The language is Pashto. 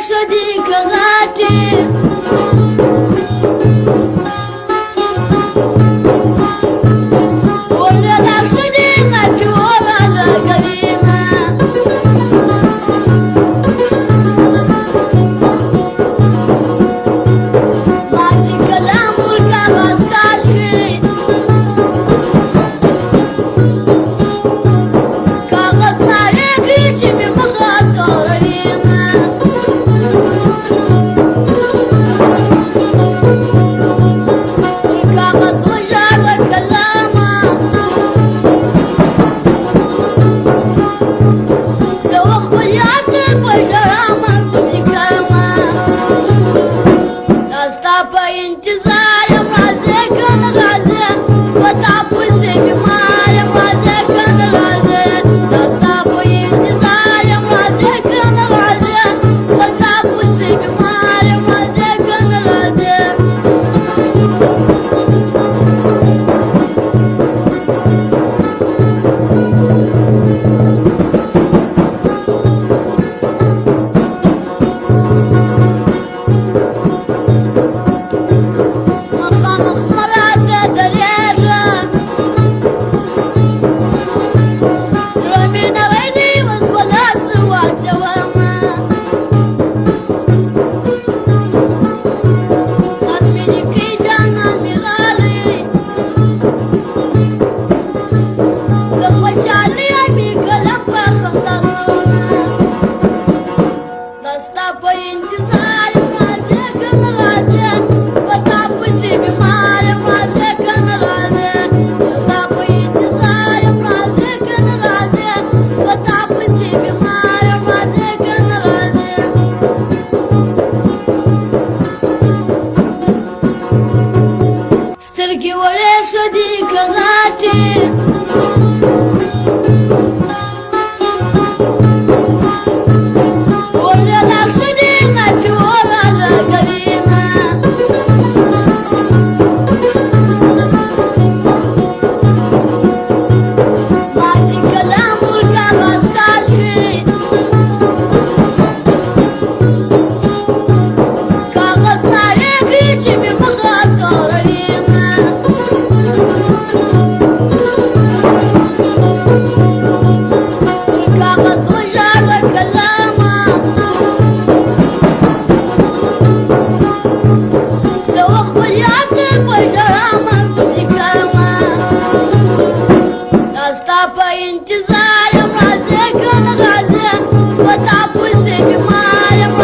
شدی که غاټي ورلا شدی غاټي ورلا غوینا ما چې کلام ورکا غاسکاش کی کاغذ ناریږي چې مې مخه توروینه کاغذ وژاړه کلامه زه وخپل یاد په ژړامه کوم لیکمه دا ستا په انتظار یم راځې که نه راځې په تا پسې بیمار یم راځې که نه راځې دا ستا په انتظار یم راځې که نه راځې په تا پسې بیمار یم راځې که نه راځې مخامخ مه راته درېږه زړه مې نری دی اوس به لاس واچومه خط مې لیکي جانان مې غالي د خوشحالۍ مې قلم په خندا سونه دا ستا په انتظار یم راځې که نه راځې په تا پسې بیمار یم راځې که نه راځې دا ستا په انتظار یم راځې که نه راځې په تا پسې بیمار یم راځې که نه راځې سترګې وړې شدې که غاټې ورلا شدې غاټې ورلا غوینا ما چې کلام ورکا غاسکاش کی کاغذ ناریږي چې مې مخه توروینه کاغذ وژاړه کلامه زه وخپل یاد په ژړامه کوم لیکمه دا ستا په انتظار یم راځې که نه راځې په تا پسې بیمار یم